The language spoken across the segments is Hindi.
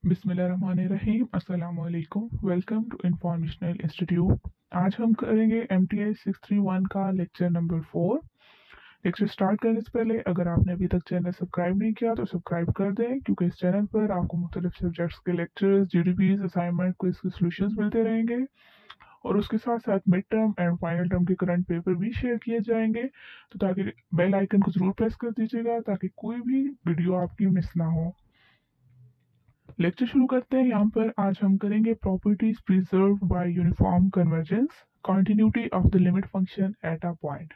बिस्मिल्लाहिर्रहमानिर्रहीम अस्सलाम वालेकुम। Welcome to informational institute. आज हम करेंगे MTI 631 का लेक्चर नंबर 4। लेक्चर स्टार्ट करने से पहले अगर आपने अभी तक चैनल सब्सक्राइब नहीं किया तो सब्सक्राइब कर दें, क्योंकि इस चैनल पर आपको मुख्तलिफ सब्जेक्ट्स के लेक्चर्स, GDPs, असाइनमेंट, क्विज के सॉल्यूशंस मिलते रहेंगे और उसके साथ साथ mid term and final term के करंट पेपर भी शेयर किए जाएंगे। तो ताकि बेल आइकन को जरूर प्रेस कर दीजिएगा ताकि कोई भी वीडियो आपकी मिस ना हो। लेक्चर शुरू करते हैं। यहाँ पर आज हम करेंगे properties preserved bye uniform convergence, continuity of the limit function at a point.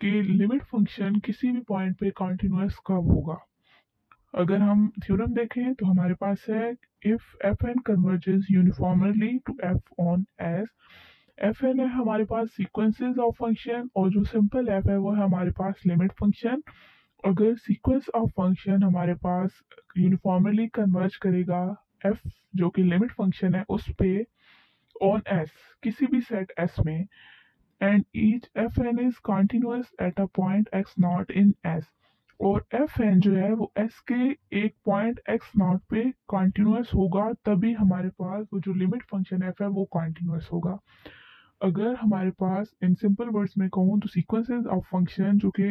कि लिमिट फंक्शन किसी भी पॉइंट पे कॉन्टिन्यूस कब होगा। अगर हम थ्योरम देखें तो हमारे पास है if F N converges uniformly to F on S. F N है हमारे पास सीक्वेंसेस ऑफ फंक्शन और जो सिंपल एफ है वो है हमारे पास लिमिट फंक्शन। अगर सीक्वेंस ऑफ फंक्शन हमारे पास यूनिफॉर्मली कन्वर्ज करेगा एफ जो कि लिमिट फंक्शन है उस पे ऑन एस किसी भी सेट एस में, and each F N is continuous at a point X naught in S, और एफ एन जो है वो एस के एक पॉइंट एक्स नॉट पे कॉन्टिन्यूस होगा, तभी हमारे पास वो जो लिमिट फंक्शन एफ है वो कॉन्टिन्यूस होगा। अगर हमारे पास इन सिंपल वर्ड्स में कहूँ तो सीक्वेंसेस ऑफ फंक्शन जो कि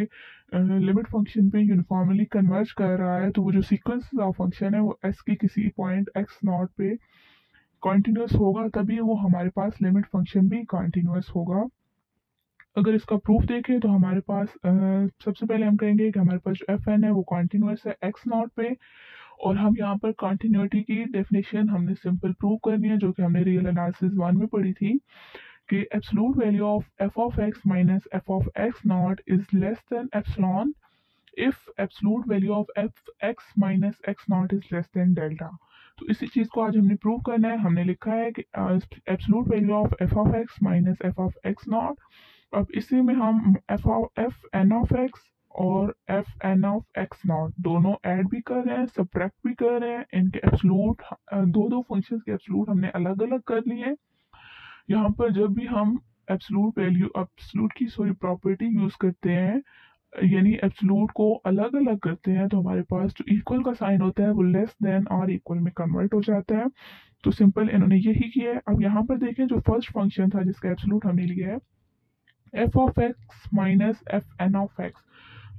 लिमिट फंक्शन पे यूनिफॉर्मली कन्वर्ज कर रहा है, तो वो जो सीक्वेंसेस ऑफ फंक्शन है वो एस के किसी पॉइंट एक्स नॉट पे कॉन्टिन्यूस होगा, तभी वो हमारे पास लिमिट फंक्शन भी कॉन्टिन्यूस होगा। अगर इसका प्रूफ देखें तो हमारे पास सबसे पहले हम कहेंगे कि हमारे पास जो एफ एन है वो कॉन्टिन्यूस है एक्स नॉट पे, और हम यहाँ पर कॉन्टिन्यूटी की डेफिनेशन हमने सिंपल प्रूव करनी है जो कि हमने रियल एनालिसिस 1 में पढ़ी थी कि absolute value of F of X minus F of X naught is less than epsilon if absolute value of F x minus x naught is less than delta. तो इसी चीज को आज हमने प्रूव करना है। हमने लिखा है कि absolute value of F of X minus F of X naught. अब इसी में हम एफ एन ऑफ एक्स और F N of X naught दोनों ऐड भी कर रहे हैं, सब्ट्रैक्ट भी कर रहे हैं। इनके एब्सोल्यूट दो दो फंक्शंस के एब्सोल्यूट हमने अलग अलग कर लिए। यहाँ पर जब भी हम एब्सोल्यूट की प्रॉपर्टी यूज करते हैं, यानी एब्सोल्यूट को अलग अलग करते हैं, तो हमारे पास जो इक्वल का साइन होता है वो लेस देन और इक्वल में कन्वर्ट हो जाता है। तो सिंपल इन्होंने यही किया है। अब यहाँ पर देखें जो फर्स्ट फंक्शन था जिसका एब्सोल्यूट हमने लिया है F of X minus F N of X,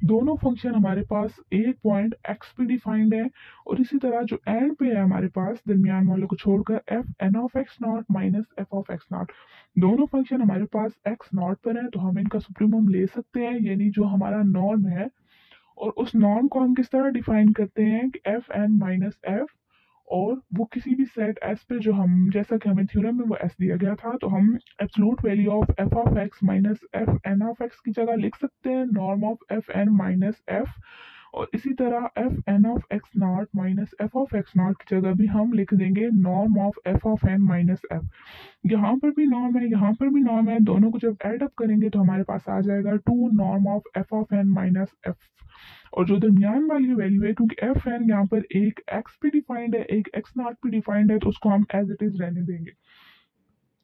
दोनों फंक्शन हमारे पास एक पॉइंट एक्स पे डिफाइंड है, और इसी तरह जो एंड पे है हमारे पास दरमियान वालों को छोड़कर F N of X naught minus F of X naught, दोनों फंक्शन हमारे पास एक्स नॉट पर है। तो हम इनका सुप्रीमम ले सकते हैं, यानी जो हमारा नॉर्म है, और उस नॉर्म को हम किस तरह डिफाइन करते हैं कि एफ एन माइनस एफ, और वो किसी भी सेट एस पे जो हम जैसा कि हमें थ्योरम में वो एस दिया गया था, तो हम absolute value of F of X minus F N of X की जगह लिख सकते हैं norm of F N minus F, और इसी तरह F N of X naught minus F of X naught की जगह भी हम लिख देंगे norm of F of N minus F. यहाँ पर भी नॉर्म है, यहाँ पर भी नॉर्म है, दोनों को जब ऐड अप करेंगे तो हमारे पास आ जाएगा two norm of F of N minus F. और जो दरमियान वाली वैल्यू है, क्योंकि एफ एन यहाँ पर एक एक्स पे डिफाइंड है एक एक्स नॉट पे डिफाइंड है, तो उसको हम एज इट इज रहने देंगे।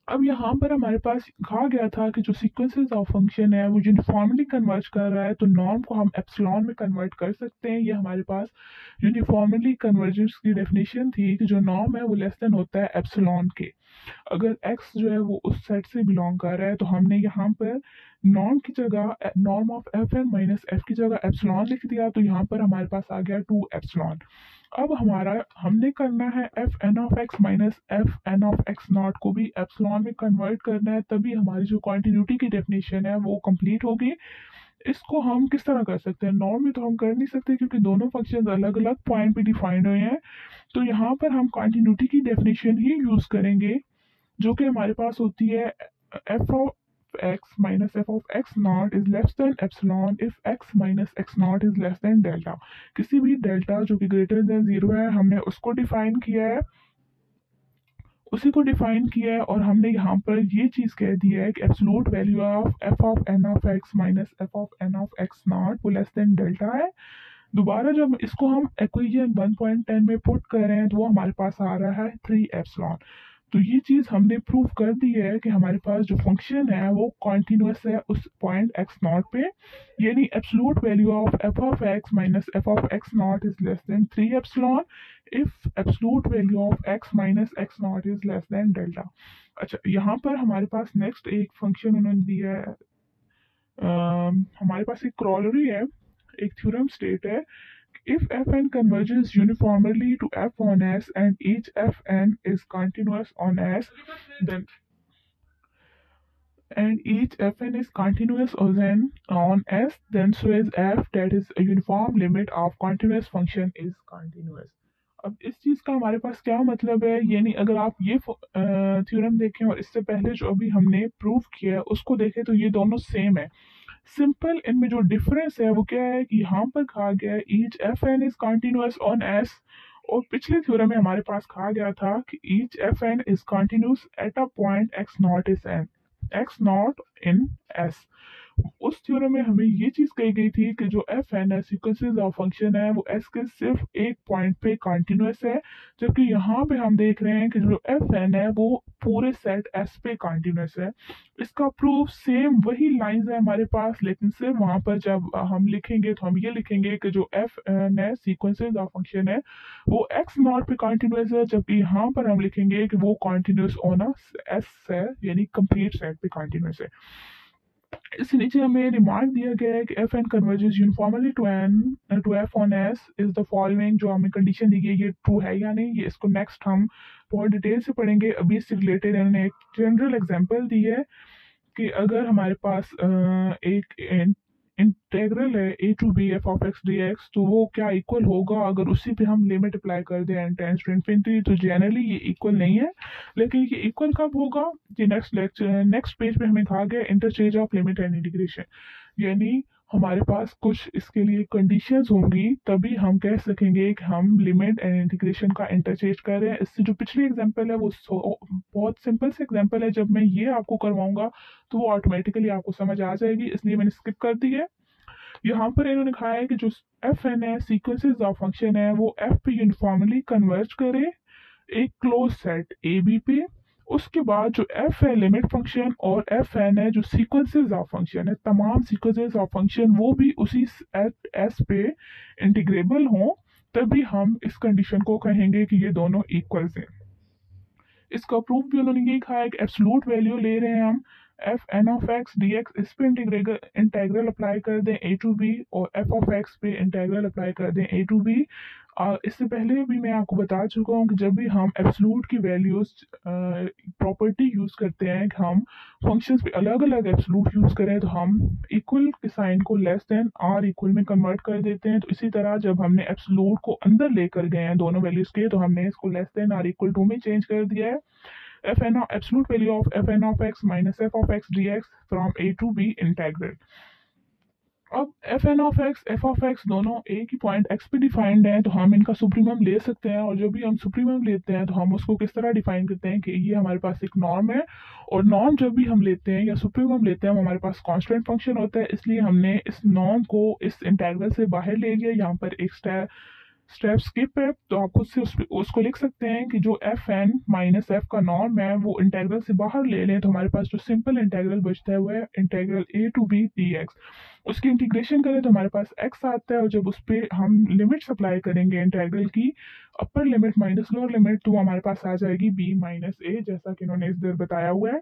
अब यहाँ पर हमारे पास कहा गया था कि जो सीक्वेंसेस ऑफ फंक्शन है वो यूनिफॉर्मली कन्वर्ज कर रहा है, तो नॉर्म को हम एप्सिलॉन में कन्वर्ट कर सकते हैं। ये हमारे पास यूनिफॉर्मली कन्वर्जेंस की डेफिनेशन थी कि जो नॉर्म है वो लेस देन होता है एप्सिलॉन के। अगर x जो है वो उस सेट से बिलोंग कर रहा है, तो हमने यहाँ पर नॉर्म की जगह norm of F N minus F की जगह एप्सिलॉन लिख दिया, तो यहाँ पर हमारे पास आ गया टू एप्सिलॉन। अब हमने करना है F N of X minus F N of X naught को भी एप्सिलॉन में कन्वर्ट करना है, तभी हमारी जो कॉन्टिन्यूटी की डेफिनेशन है वो कंप्लीट होगी। इसको हम किस तरह कर सकते हैं, नॉर्म में तो हम कर नहीं सकते क्योंकि दोनों फंक्शंस अलग अलग पॉइंट पे डिफाइंड हुए हैं। तो यहाँ पर हम कॉन्टिन्यूटी की डेफिनेशन ही यूज करेंगे जो कि हमारे पास होती है F of X minus F of X naught is less than epsilon if x minus x naught is less than delta. किसी भी डेल्टा जो कि ग्रेटर देन जीरो है हमने उसको डिफाइन किया है, उसी को डिफाइन किया है, और हमने यहाँ पर ये चीज कह दी है कि absolute value of F of N of X minus F of N of X naught वो लेस देन डेल्टा है। दोबारा जब इसको हम इक्वेशन 1.10 में पुट कर रहे हैं तो वो हमारे पास आ रहा है 3 एप्सिलॉन। तो ये चीज़ हमने प्रूव कर दी है कि हमारे पास जो फंक्शन है वो कॉन्टिन्यूस है उस पॉइंट एक्स नॉट पे, यानी absolute value of F of X minus F of X naught is less than 3 epsilon if absolute value of X minus x naught is less than delta. अच्छा, यहाँ पर हमारे पास नेक्स्ट एक फंक्शन उन्होंने दिया है। हमारे पास एक क्रॉलरी है, एक थ्योरम स्टेट है, if fn converges uniformly to f on S and each fn is continuous on S, then each fn is continuous on S, then so is f, that is a uniform limit of continuous function is continuous। अब इस चीज का हमारे पास क्या मतलब है, यानी अगर आप ये थ्योरम देखें और इससे पहले जो अभी हमने प्रूव किया है उसको देखें तो ये दोनों सेम है। सिंपल इनमें जो डिफरेंस है वो क्या है कि यहाँ पर कहा गया है each F N is continuous on S, और पिछले थ्योरम में हमारे पास कहा गया था कि each F N is continuous at a point X naught is N X naught in S. उस थ्योरम में हमें ये चीज कही गई थी कि जो एफ एन है सीक्वेंसेस ऑफ फंक्शन है वो एस के सिर्फ एक पॉइंट पे कॉन्टिन्यूस है, जबकि यहाँ पे हम देख रहे हैं कि जो एफ एन है वो पूरे सेट एस पे कॉन्टिन्यूस है। इसका प्रूफ सेम वही लाइंस है हमारे पास, लेकिन सिर्फ वहां पर जब हम लिखेंगे तो हम ये लिखेंगे कि जो एफ एन है सीक्वेंसेस ऑफ फंक्शन है वो एक्स नॉट पे कॉन्टिन्यूस है, जबकि यहाँ पर हम लिखेंगे कि वो कॉन्टिन्यूस ऑन एस है, यानी कंप्लीट सेट पे कॉन्टिन्यूस है। इसके नीचे हमें रिमार्क दिया गया है कि F N converges uniformly to F on S is the following. जो हमें कंडीशन दी गई है ये ट्रू है या नहीं, ये इसको नेक्स्ट हम बहुत डिटेल से पढ़ेंगे। अभी इससे रिलेटेड इन्होंने एक जनरल एग्जांपल दी है कि अगर हमारे पास एक इंटेग्रल है A to B F of x D x, तो वो क्या इक्वल होगा अगर उसी पे हम लिमिट अप्लाई कर दें एन टेंड्स टू इन्फिनिटी। तो जनरली ये इक्वल नहीं है, लेकिन ये इक्वल कब होगा, ये नेक्स्ट पेज पे हमें कहा गया interchange of limit and integration, यानी हमारे पास कुछ इसके लिए कंडीशंस होंगी तभी हम कह सकेंगे कि हम लिमिट एंड इंटीग्रेशन का इंटरचेंज कर रहे हैं। इससे जो पिछली एग्जांपल है वो बहुत सिंपल से एग्जांपल है, जब मैं ये आपको करवाऊंगा तो वो ऑटोमेटिकली आपको समझ आ जाएगी, इसलिए मैंने स्किप कर दी है। यहाँ पर इन्होंने कहा है कि जो एफ एन है सीक्वेंसेस ऑफ फंक्शन है वो एफ पे यूनिफॉर्मली कन्वर्ज करे एक क्लोज सेट ए बी पे। उसके बाद जो एफ है लिमिट फंक्शन और एफ एन है जो सीक्वेंसेस ऑफ फंक्शन है, तमाम सीक्वेंसेस ऑफ फंक्शन वो भी उसी एस पे इंटीग्रेबल हों, तभी हम इस कंडीशन को कहेंगे कि ये दोनों इक्वल्स हैं। इसका प्रूफ भी उन्होंने यही कहा है कि एब्सोल्यूट वैल्यू ले रहे हैं हम F N of x D X, इस पे इंटेग्रल अप्लाई कर दें ए टू बी, और एफ ऑफ एक्स पे इंटेग्रल अप्लाई कर दें ए टू बी। इससे पहले भी मैं आपको बता चुका हूँ कि जब भी हम एब्सोल्यूट की वैल्यूज प्रॉपर्टी यूज करते हैं कि हम फंक्शंस पे अलग अलग एब्सोल्यूट यूज करें तो हम इक्वल के साइन को लेस देन आर इक्वल में कन्वर्ट कर देते हैं। तो इसी तरह जब हमने एब्सोल्यूट को अंदर लेकर गए हैं दोनों वैल्यूज के, तो हमने इसको less than or equal to में चेंज कर दिया है। F N absolute value of F N of X minus F of x D X from A to B integral. अब F N of X F of X दोनों एक ही पॉइंट एक्स पे डिफाइंड है, तो हम इनका सुप्रीमम ले सकते हैं, और जब भी हम सुप्रीमम लेते हैं तो हम उसको किस तरह डिफाइन करते हैं कि ये हमारे पास एक नॉर्म है, और नॉर्म जब भी हम लेते हैं या सुप्रीमम लेते हैं वो हमारे पास कांस्टेंट फंक्शन होता है, इसलिए हमने इस नॉर्म को इस इंटेग्रल से बाहर ले लिया। यहाँ पर एक स्टेप स्किप है, तो आप खुद से उसको लिख सकते हैं कि जो एफ एन माइनस एफ का नॉर्म है वो इंटेग्रल से बाहर ले लें, तो हमारे पास जो सिंपल इंटेग्रल बचता है वो है integral A to B D X. उसकी इंटीग्रेशन करें तो हमारे पास एक्स आता है, और जब उस पर हम लिमिट्स अप्लाई करेंगे इंटेग्रल की, upper limit minus lower limit, तो हमारे पास आ जाएगी बी माइनस ए, जैसा कि इन्होंने इस देर बताया हुआ है।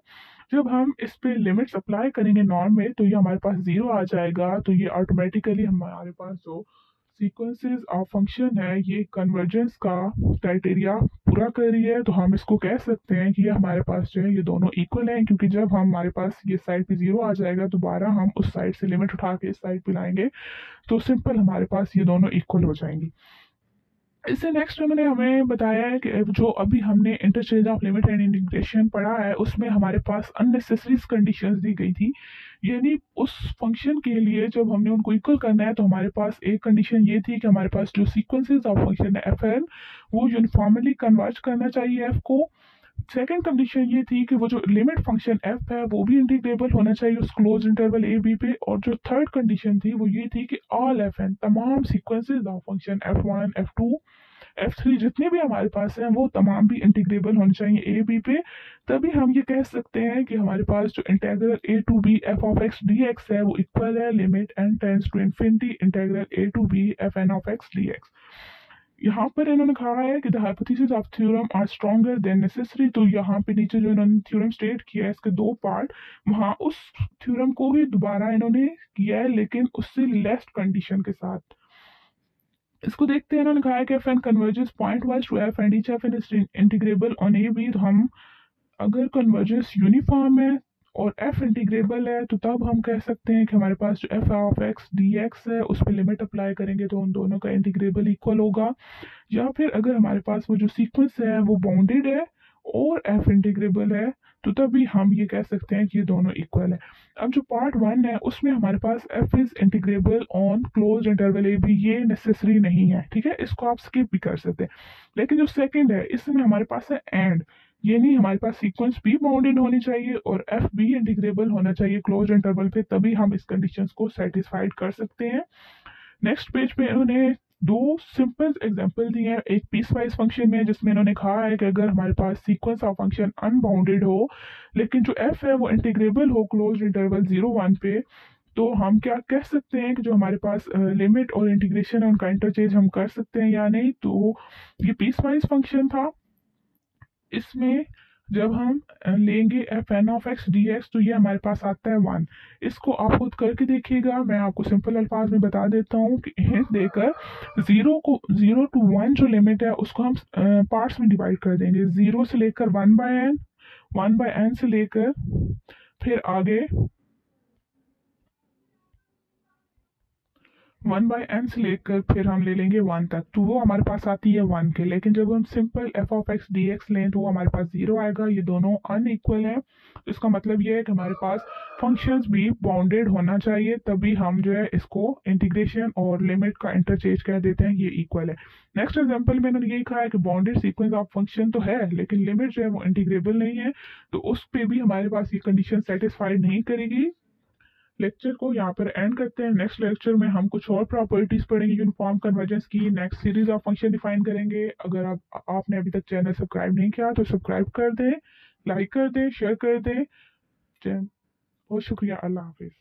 जब हम इस पे लिमिट्स अप्लाई करेंगे नॉर्म में तो ये हमारे पास जीरो आ जाएगा, तो ये ऑटोमेटिकली हमारे पास जो सीक्वेंसेस ऑफ फंक्शन है ये कन्वर्जेंस का क्राइटेरिया पूरा कर रही है। तो हम इसको कह सकते हैं कि ये हमारे पास जो है ये दोनों इक्वल हैं, क्योंकि जब हमारे पास ये साइड पे जीरो आ जाएगा दोबारा हम उस साइड से लिमिट उठा के इस साइड पे लाएंगे तो सिंपल हमारे पास ये दोनों इक्वल हो जाएंगी। इससे नेक्स्ट उन्होंने हमें बताया है कि जो अभी हमने interchange of limit and integration पढ़ा है उसमें हमारे पास अननेसेसरी कंडीशंस दी गई थी, यानी उस फंक्शन के लिए जब हमने उनको इक्वल करना है तो हमारे पास एक कंडीशन ये थी कि हमारे पास जो सीक्वेंसेस ऑफ फंक्शन है एफ एन वो यूनिफॉर्मली कन्वर्ज करना चाहिए एफ को। सेकेंड कंडीशन ये थी कि वो जो लिमिट फंक्शन एफ है वो भी इंटीग्रेबल होना चाहिए उस क्लोज इंटरवल ए बी पे, और जो थर्ड कंडीशन थी वो ये थी कि ऑल एफ एन तमाम sequences of function F one F two F3 जितने भी हमारे पास हैं वो तमाम भी इंटीग्रेबल होने चाहिए ए बी पे, तभी हम ये कह सकते हैं कि हमारे पास जो integral a to B F of x D x है वो इक्वल है limit n tends to infinity integral a to B f N of x D x. यहाँ पर इन्होंने कहा है कि the hypothesis of theorem are stronger than necessary, तो यहाँ पे नीचे जो इन्होंने थ्योरम स्टेट किया है इसके दो पार्ट, वहाँ उस थ्योरम को ही दोबारा इन्होंने किया है लेकिन उससे लेस कंडीशन के साथ। इसको देखते हैं, इन्होंने कहा है कि F N converges pointwise to f and each F N is integrable on a b, तो हम अगर कन्वर्जेंस यूनिफॉर्म है और एफ इंटीग्रेबल है तो तब हम कह सकते हैं कि हमारे पास जो F of x D x है उस पर लिमिट अप्लाई करेंगे तो उन दोनों का इंटीग्रेबल इक्वल होगा। या फिर अगर हमारे पास वो जो सीक्वेंस है वो बाउंडेड है और एफ इंटीग्रेबल है तो तभी हम ये कह सकते हैं कि ये दोनों इक्वल है। अब जो पार्ट वन है उसमें हमारे पास F is integrable on close interval A B, ये नेसेसरी नहीं है, ठीक है, इसको आप स्किप भी कर सकते हैं। लेकिन जो सेकंड है इसमें हमारे पास है एंड, ये नहीं, हमारे पास सीक्वेंस भी बाउंडेड होनी चाहिए और एफ भी इंटीग्रेबल होना चाहिए क्लोज इंटरवल पे, तभी हम इस कंडीशंस को सेटिस्फाइड कर सकते हैं। नेक्स्ट पेज पे इन्होंने दो सिंपल एग्जांपल दिए हैं, एक पीस वाइज फंक्शन में जिसमें इन्होंने कहा है कि अगर हमारे पास सीक्वेंस ऑफ फंक्शन अनबाउंडेड हो लेकिन जो एफ है वो इंटीग्रेबल हो क्लोज इंटरवल 0 1 पे, तो हम क्या कह सकते हैं कि जो हमारे पास लिमिट और इंटीग्रेशन है उनका इंटरचेंज हम कर सकते हैं या नहीं। तो ये पीस वाइज फंक्शन था, इसमें जब हम लेंगे f N of x D x तो ये हमारे पास आता है 1। इसको आप खुद करके देखिएगा, मैं आपको सिंपल अल्फाज में बता देता हूँ कि हिंट देकर 0 टू 1 जो लिमिट है उसको हम पार्ट्स में डिवाइड कर देंगे, 0 से लेकर 1/n, 1/n से लेकर फिर आगे 1/n से लेकर फिर हम ले लेंगे 1 तक, तो वो हमारे पास आती है 1 के। लेकिन जब हम simple F of x D x लें तो वो हमारे पास 0 आएगा, ये दोनों अनइक्वल हैं। तो इसका मतलब ये है कि हमारे पास फंक्शंस भी बाउंडेड होना चाहिए, तभी हम जो है इसको इंटीग्रेशन और लिमिट का इंटरचेंज कह देते हैं, ये इक्वल है। नेक्स्ट एग्जाम्पल में इन्होंने यही कहा है कि बाउंडेड सीक्वेंस ऑफ फंक्शन तो है लेकिन लिमिट जो है वो इंटीग्रेबल नहीं है, तो उस पर भी हमारे पास ये कंडीशन सेटिस्फाइड नहीं करेगी। लेक्चर को यहाँ पर एंड करते हैं। नेक्स्ट लेक्चर में हम कुछ और प्रॉपर्टीज पढ़ेंगे यूनिफॉर्म कन्वर्जेंस की, next series of function define करेंगे। अगर आपने अभी तक चैनल सब्सक्राइब नहीं किया तो सब्सक्राइब कर दें, लाइक कर दें, शेयर कर दें। बहुत शुक्रिया, अल्लाह हाफिज।